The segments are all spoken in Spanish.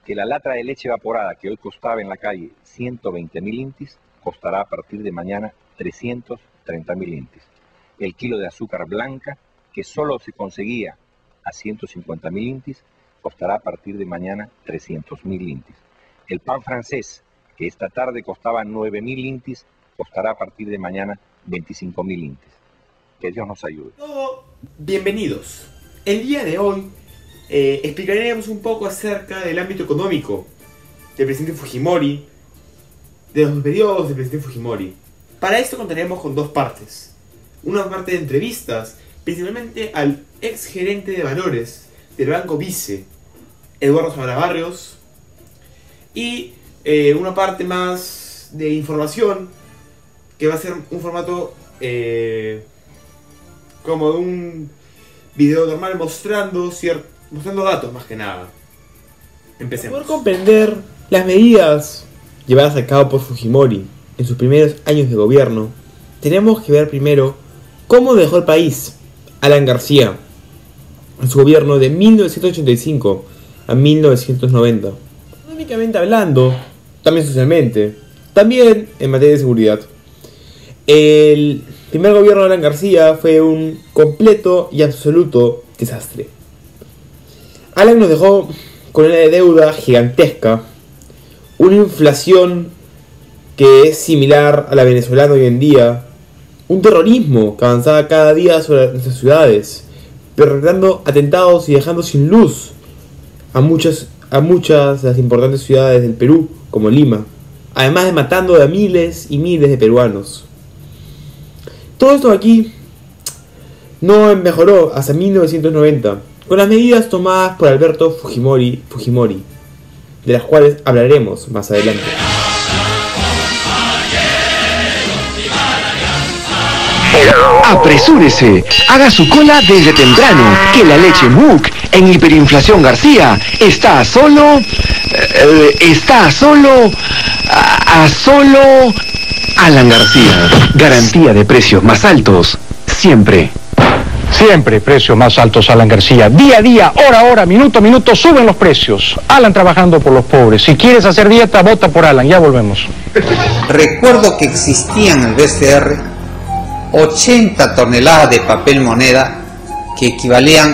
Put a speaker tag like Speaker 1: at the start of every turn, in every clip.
Speaker 1: Que la lata de leche evaporada que hoy costaba en la calle 120.000 intis, costará a partir de mañana 330.000 intis. El kilo de azúcar blanca, que solo se conseguía a 150.000 intis, costará a partir de mañana 300.000 intis. El pan francés, que esta tarde costaba 9.000 intis, costará a partir de mañana 25.000 intis. Que Dios nos ayude.
Speaker 2: Bienvenidos. El día de hoy explicaremos un poco acerca del ámbito económico del presidente Fujimori, de los periodos del presidente Fujimori. Para esto contaremos con dos partes. Una parte de entrevistas, principalmente al ex gerente de valores del Banco Vice, Eduardo Zamora Barrios, y una parte más de información que va a ser un formato como de un video normal mostrando datos más que nada. Empecemos. Para poder comprender las medidas llevadas a cabo por Fujimori en sus primeros años de gobierno, tenemos que ver primero cómo dejó el país Alan García en su gobierno de 1985 a 1990. Económicamente hablando, también socialmente, también en materia de seguridad. El primer gobierno de Alan García fue un completo y absoluto desastre. Alan nos dejó con una deuda gigantesca, una inflación que es similar a la venezolana hoy en día, un terrorismo que avanzaba cada día sobre nuestras ciudades, perpetrando atentados y dejando sin luz a muchas de las importantes ciudades del Perú, como Lima, además de matando a miles y miles de peruanos. Todo esto aquí no mejoró hasta 1990, con las medidas tomadas por Alberto Fujimori, de las cuales hablaremos más adelante.
Speaker 3: Apresúrese, haga su cola desde temprano, que la leche MUC en Hiperinflación García está a solo Alan García. Garantía de precios más altos, siempre.
Speaker 4: Siempre precios más altos, Alan García. Día a día, hora a hora, minuto a minuto, suben los precios. Alan trabajando por los pobres. Si quieres hacer dieta, vota por Alan. Ya volvemos.
Speaker 5: Recuerdo que existían en el BCR 80 toneladas de papel moneda que equivalían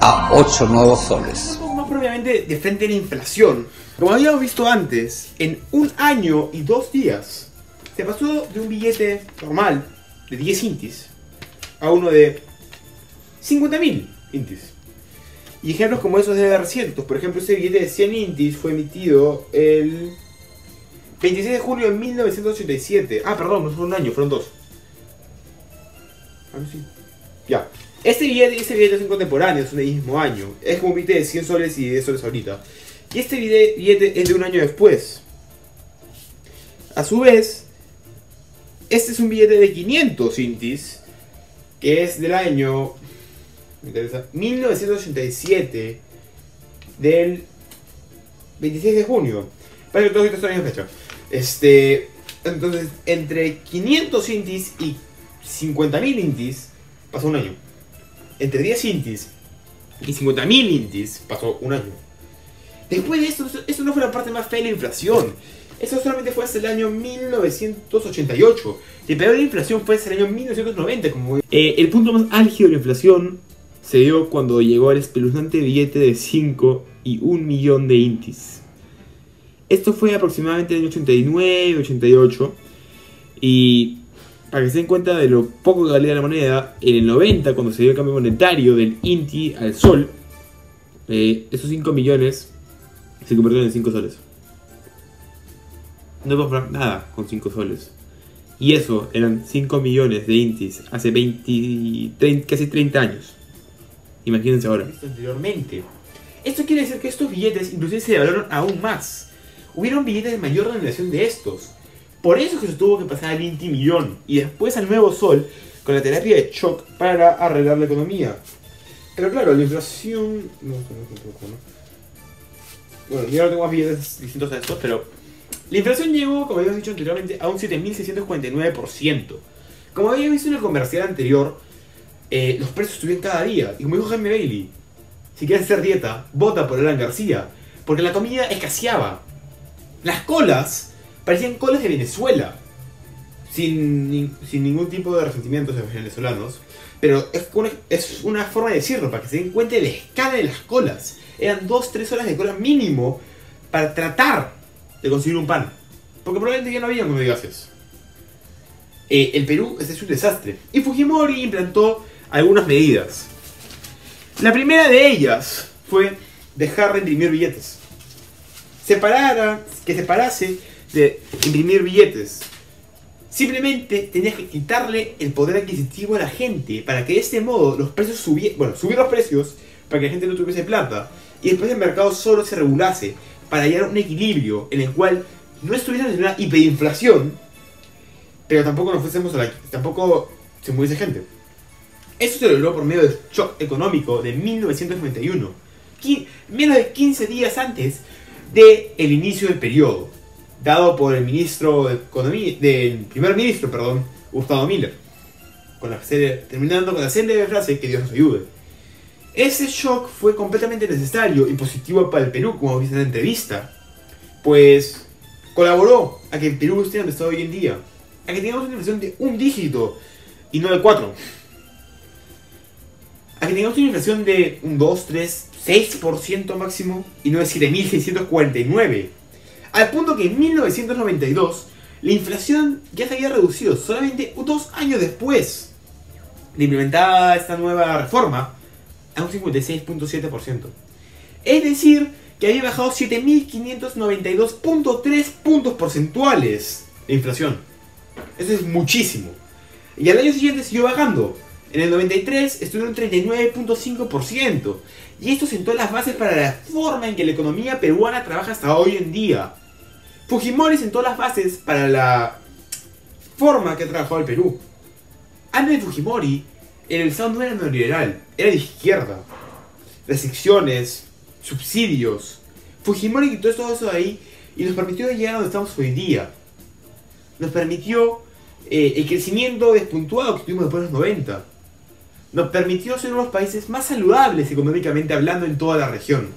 Speaker 5: a 8 nuevos soles.
Speaker 2: Más propiamente de frente a la inflación. Como habíamos visto antes, en un año y 2 días se pasó de un billete normal de 10 intis a uno de 50.000 intis. Y ejemplos como esos debe haber cientos. Por ejemplo, ese billete de 100 intis fue emitido el 26 de julio de 1987. Ah, perdón, no fue un año, fueron 2. Ah, sí. Ya. Este billete y ese billete son contemporáneos, son del mismo año. Es como un billete de 100 soles y 10 soles ahorita. Y este billete es de un año después. A su vez, este es un billete de 500 intis, que es del año 1987, del 26 de junio. Parece que todos estos años de fecha. Entonces, entre 500 intis y 50.000 intis pasó un año. Entre 10 intis y 50.000 intis pasó un año. Después de esto no fue la parte más fea de la inflación. Eso solamente fue hasta el año 1988. El peor de la inflación fue hasta el año 1990. El punto más álgido de la inflación se dio cuando llegó el espeluznante billete de 5 y 1 millón de intis. Esto fue aproximadamente en el año 89, 88. Y para que se den cuenta de lo poco que valía la moneda, en el 90, cuando se dio el cambio monetario del INTI al sol, esos 5 millones se convirtieron en 5 soles. No puedo comprar nada con 5 soles. Y eso eran 5 millones de INTIs hace casi 30 años. Imagínense ahora. Anteriormente. Esto quiere decir que estos billetes inclusive se devaluaron aún más. Hubieron billetes de mayor denominación de estos. Por eso es que se tuvo que pasar al INTI millón y después al nuevo sol con la terapia de shock para arreglar la economía. Pero claro, la inflación... Bueno, yo no tengo más billetes distintos a estos, pero... La inflación llegó, como habíamos dicho anteriormente, a un 7.649%. Como habíamos visto en el comercial anterior, los precios subían cada día. Y como dijo Jaime Bailey, si quieres hacer dieta, vota por Alan García. Porque la comida escaseaba. Las colas parecían colas de Venezuela. Sin ningún tipo de resentimiento hacia los venezolanos. Pero es una forma de decirlo, para que se den cuenta de la escala de las colas. Eran 2-3 horas de cola mínimo para tratar de conseguir un pan. Porque probablemente ya no había como gases. El Perú es un desastre. Y Fujimori implantó algunas medidas. La primera de ellas fue dejar de imprimir billetes. Que se parase de imprimir billetes. Simplemente tenías que quitarle el poder adquisitivo a la gente para que de este modo los precios subir los precios para que la gente no tuviese plata y después el mercado solo se regulase para hallar un equilibrio en el cual no estuviésemos en una hiperinflación, pero tampoco tampoco se muriese gente. Eso se logró por medio del shock económico de 1991, menos de 15 días antes del inicio del periodo, dado por el ministro de Economía, primer ministro, Gustavo Miller, terminando con la célebre frase que Dios nos ayude. Ese shock fue completamente necesario y positivo para el Perú, como viste en la entrevista, pues colaboró a que el Perú esté donde está hoy en día, a que tengamos una inflación de un dígito y no de 4, a que tengamos una inflación de un 2, 3, 6% máximo y no de 7.649, al punto que en 1992 la inflación ya se había reducido solamente 2 años después de implementada esta nueva reforma a un 56.7%. Es decir, que había bajado 7.592.3 puntos porcentuales de inflación. Eso es muchísimo. Y al año siguiente siguió bajando. En el 93 estuvieron 39.5%. Y esto sentó las bases para la forma en que la economía peruana trabaja hasta hoy en día. Fujimori sentó las bases para la forma que ha trabajado el Perú. Antes de Fujimori, el Estado no era neoliberal, era de izquierda. Restricciones, subsidios. Fujimori quitó todo eso de ahí y nos permitió llegar a donde estamos hoy día. Nos permitió el crecimiento despuntuado que tuvimos después de los 90. Nos permitió ser uno de los países más saludables económicamente hablando en toda la región.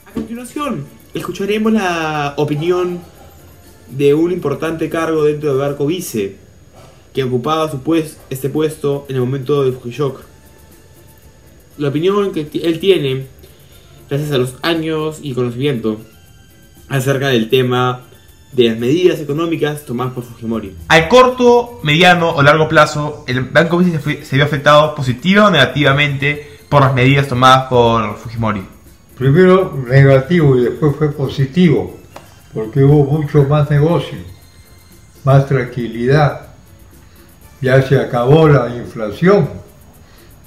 Speaker 2: A continuación, escucharemos la opinión de un importante cargo dentro del Barco Vice, que ocupaba este puesto en el momento del Fujishock. La opinión que él tiene, gracias a los años y conocimiento, acerca del tema de las medidas económicas tomadas por Fujimori.
Speaker 6: Al corto, mediano o largo plazo, el Banco Vice se vio afectado positiva o negativamente por las medidas tomadas por Fujimori.
Speaker 7: Primero negativo y después fue positivo, porque hubo mucho más negocio, más tranquilidad. Ya se acabó la inflación,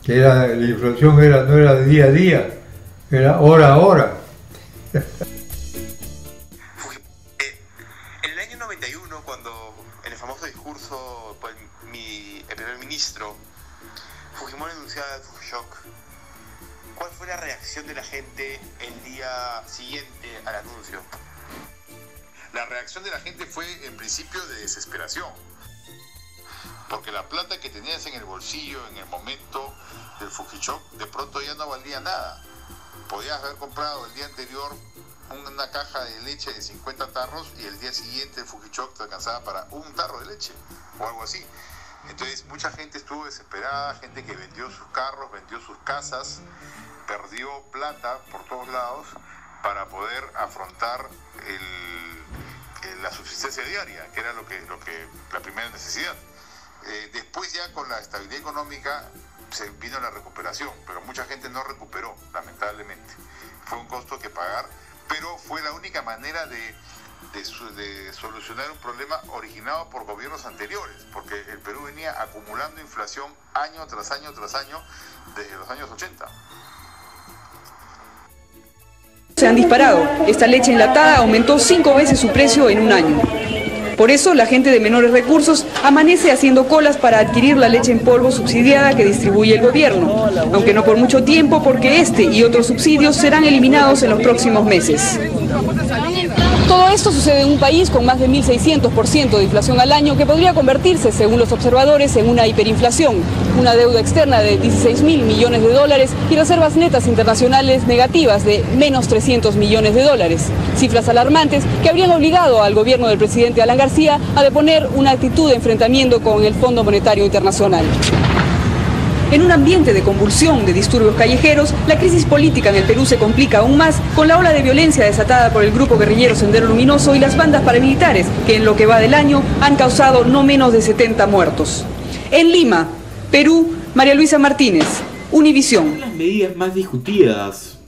Speaker 7: la inflación no era de día a día, era hora a hora.
Speaker 8: En el año 91, cuando en el famoso discurso por el primer ministro, Fujimori anunciaba el Fujishock, ¿cuál fue la reacción de la gente el día siguiente al anuncio?
Speaker 9: La reacción de la gente fue en principio de desesperación. Porque la plata que tenías en el bolsillo en el momento del Fujishock de pronto ya no valía nada. Podías haber comprado el día anterior una caja de leche de 50 tarros y el día siguiente el Fujishock te alcanzaba para un tarro de leche o algo así. Entonces mucha gente estuvo desesperada, gente que vendió sus carros, vendió sus casas, perdió plata por todos lados para poder afrontar la subsistencia diaria, que era lo que la primera necesidad. Después ya con la estabilidad económica se vino la recuperación, pero mucha gente no recuperó, lamentablemente. Fue un costo que pagar, pero fue la única manera de solucionar un problema originado por gobiernos anteriores, porque el Perú venía acumulando inflación año tras año tras año desde los años 80.
Speaker 10: Se han disparado. Esta leche enlatada aumentó 5 veces su precio en un año. Por eso, la gente de menores recursos amanece haciendo colas para adquirir la leche en polvo subsidiada que distribuye el gobierno, aunque no por mucho tiempo, porque este y otros subsidios serán eliminados en los próximos meses. Todo esto sucede en un país con más de 1.600% de inflación al año, que podría convertirse, según los observadores, en una hiperinflación, una deuda externa de 16.000 millones de dólares y reservas netas internacionales negativas de menos 300 millones de dólares. Cifras alarmantes que habrían obligado al gobierno del presidente Alan García a deponer una actitud de enfrentamiento con el Fondo Monetario Internacional. En un ambiente de convulsión, de disturbios callejeros, la crisis política en el Perú se complica aún más con la ola de violencia desatada por el grupo guerrillero Sendero Luminoso y las bandas paramilitares, que en lo que va del año han causado no menos de 70 muertos. En Lima, Perú, María Luisa Martínez, Univisión.
Speaker 2: Las medidas más discutidas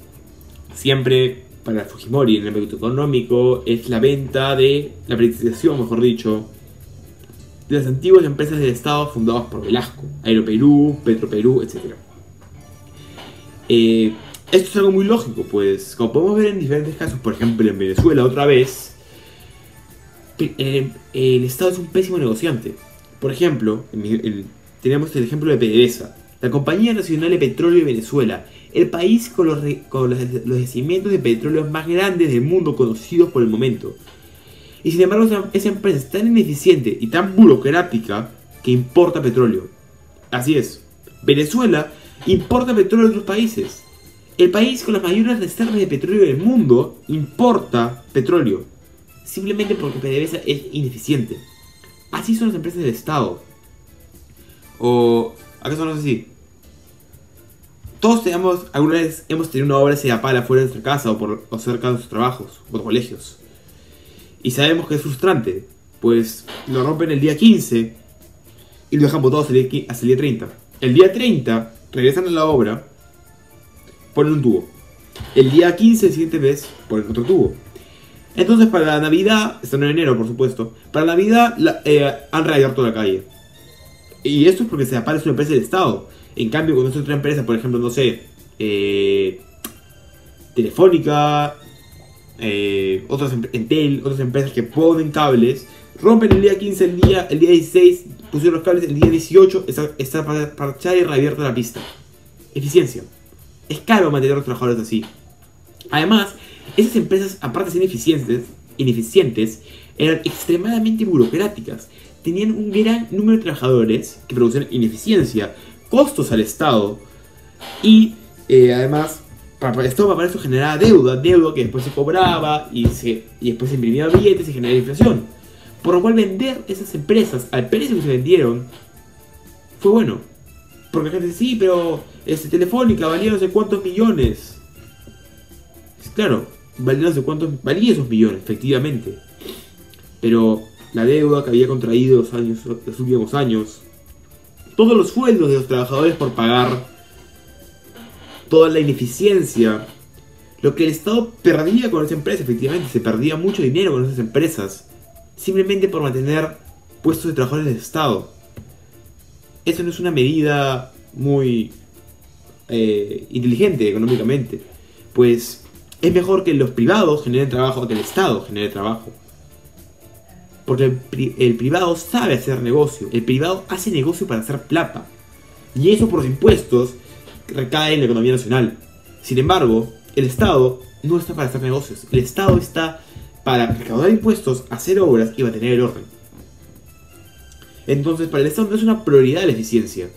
Speaker 2: siempre para Fujimori en el ámbito económico es la venta de, la privatización, mejor dicho, de las antiguas empresas del Estado fundadas por Velasco, Aeroperú, Petroperú, etc. Esto es algo muy lógico, pues, como podemos ver en diferentes casos, por ejemplo en Venezuela otra vez, el Estado es un pésimo negociante. Por ejemplo, tenemos el ejemplo de PDVSA, la Compañía Nacional de Petróleo de Venezuela, el país con los yacimientos de petróleo más grandes del mundo conocidos por el momento. Y sin embargo esa empresa es tan ineficiente y tan burocrática que importa petróleo. Así es, Venezuela importa petróleo de otros países. El país con las mayores reservas de petróleo del mundo importa petróleo, simplemente porque PDVSA es ineficiente. Así son las empresas del Estado. ¿O acaso no es así? Todos alguna vez hemos tenido una obra de Sedapal afuera de nuestra casa o cerca de nuestros trabajos o colegios. Y sabemos que es frustrante, pues lo rompen el día 15 y lo dejan botado hasta el día 30. El día 30 regresan a la obra, ponen un tubo. El día 15 el siguiente mes ponen otro tubo. Entonces para la Navidad, esto en enero por supuesto, para la Navidad han reabierto la calle. Y esto es porque Sedapal es una empresa del Estado. En cambio cuando es otra empresa, por ejemplo, no sé, Telefónica, Entel, otras empresas que ponen cables, rompen el día 15, el día 16 pusieron los cables, el día 18 está parchada y reabierta la pista. Eficiencia. Es caro mantener a los trabajadores así. Además, esas empresas, aparte de ser ineficientes, eran extremadamente burocráticas. Tenían un gran número de trabajadores que producían ineficiencia, costos al Estado y además para eso generaba deuda que después se cobraba y después se imprimía billetes y generaba inflación. Por lo cual vender esas empresas al precio que se vendieron fue bueno. Porque la gente dice, sí, pero Telefónica valía no sé cuántos millones. Claro, valía no sé cuántos, valía esos millones, efectivamente. Pero la deuda que había contraído los últimos años, todos los sueldos de los trabajadores por pagar, toda la ineficiencia, lo que el Estado perdía con esa empresa, efectivamente, se perdía mucho dinero con esas empresas, simplemente por mantener puestos de trabajadores del Estado. Eso no es una medida muy inteligente económicamente, pues es mejor que los privados generen trabajo que el Estado genere trabajo. Porque el privado sabe hacer negocio, el privado hace negocio para hacer plata, y eso por los impuestos recae en la economía nacional. Sin embargo, el Estado no está para hacer negocios, el Estado está para recaudar impuestos, hacer obras y mantener el orden. Entonces para el Estado no es una prioridad la eficiencia,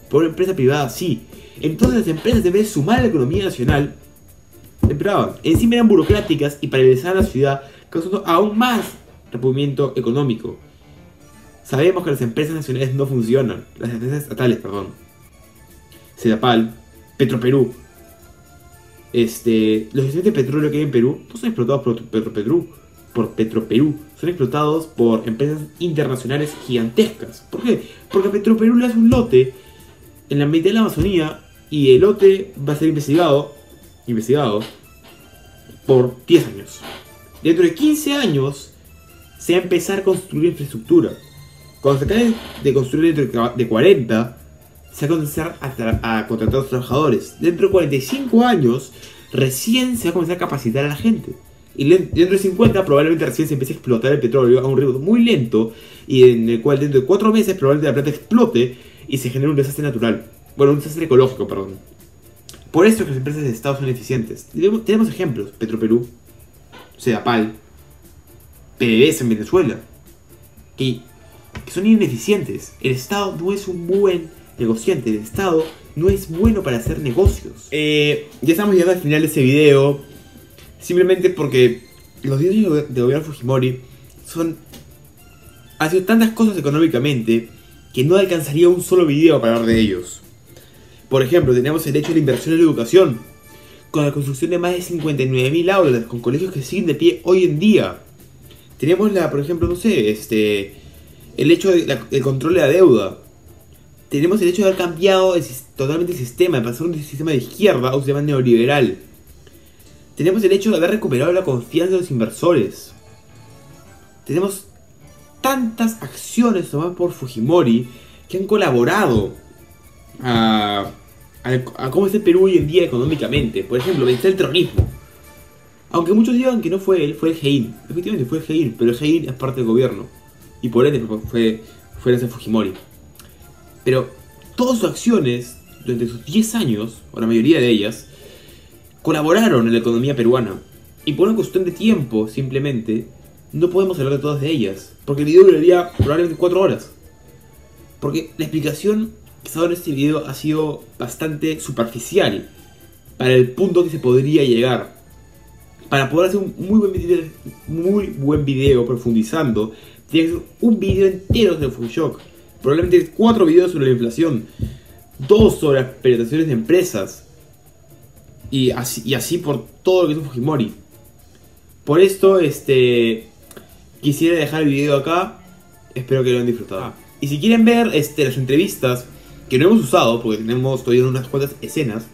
Speaker 2: por una empresa privada sí. Entonces las empresas, en vez de sumar a la economía nacional, empeoraban. Encima eran burocráticas y paralizaban la ciudad, causando aún más repugnamiento económico. Sabemos que las empresas nacionales no funcionan, las empresas estatales, perdón. Sedapal, Petroperú, los yacimientos de petróleo que hay en Perú no son explotados por Petroperú, por Petroperú, son explotados por empresas internacionales gigantescas. ¿Por qué? Porque Petroperú le hace un lote en la mitad de la Amazonía y el lote va a ser investigado por 10 años. Dentro de 15 años se va a empezar a construir infraestructura. Cuando se acabe de construir dentro de 40, se va a comenzar a contratar a los trabajadores. Dentro de 45 años, recién se va a comenzar a capacitar a la gente. Y dentro de 50, probablemente recién se empiece a explotar el petróleo a un ritmo muy lento, y en el cual dentro de 4 meses probablemente la planta explote y se genere un desastre natural. Bueno, un desastre ecológico, perdón. Por eso es que las empresas de Estado son eficientes. Tenemos ejemplos: Petroperú, Sedapal, PDVSA en Venezuela, que son ineficientes. El Estado no es un buen negociante, el Estado no es bueno para hacer negocios. Ya estamos llegando al final de este video, simplemente porque los 10 años de gobierno Fujimori han sido tantas cosas económicamente que no alcanzaría un solo video para hablar de ellos. Por ejemplo, tenemos el hecho de la inversión en la educación, con la construcción de más de 59.000 aulas, con colegios que siguen de pie hoy en día. Tenemos por ejemplo, no sé, el hecho del control de la deuda. Tenemos el hecho de haber cambiado totalmente el sistema, de pasar de un sistema de izquierda a un sistema neoliberal. Tenemos el hecho de haber recuperado la confianza de los inversores. Tenemos tantas acciones tomadas por Fujimori que han colaborado a cómo está el Perú hoy en día económicamente. Por ejemplo, vencer el terrorismo. Aunque muchos digan que no fue él, fue el GEIN. Efectivamente fue el GEIN, pero el GEIN es parte del gobierno. Y por ende fue gracias a Fujimori. Pero todas sus acciones, durante sus 10 años, o la mayoría de ellas, colaboraron en la economía peruana. Y por una cuestión de tiempo, simplemente, no podemos hablar de todas de ellas. Porque el video duraría probablemente 4 horas. Porque la explicación que se ha dado en este video ha sido bastante superficial para el punto que se podría llegar. Para poder hacer un muy buen video profundizando, tiene que ser un video entero sobre Fujishock. Probablemente 4 videos sobre la inflación, 2 sobre las penetraciones de empresas, y así por todo lo que hizo Fujimori. Por esto, quisiera dejar el video acá. Espero que lo hayan disfrutado. Y si quieren ver las entrevistas que no hemos usado, porque tenemos todavía unas cuantas escenas,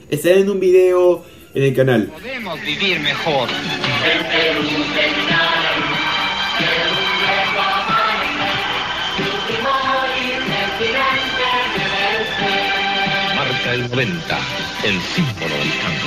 Speaker 2: estarán en un video en el canal.
Speaker 11: Podemos vivir mejor. Marca el 90, el símbolo del cambio.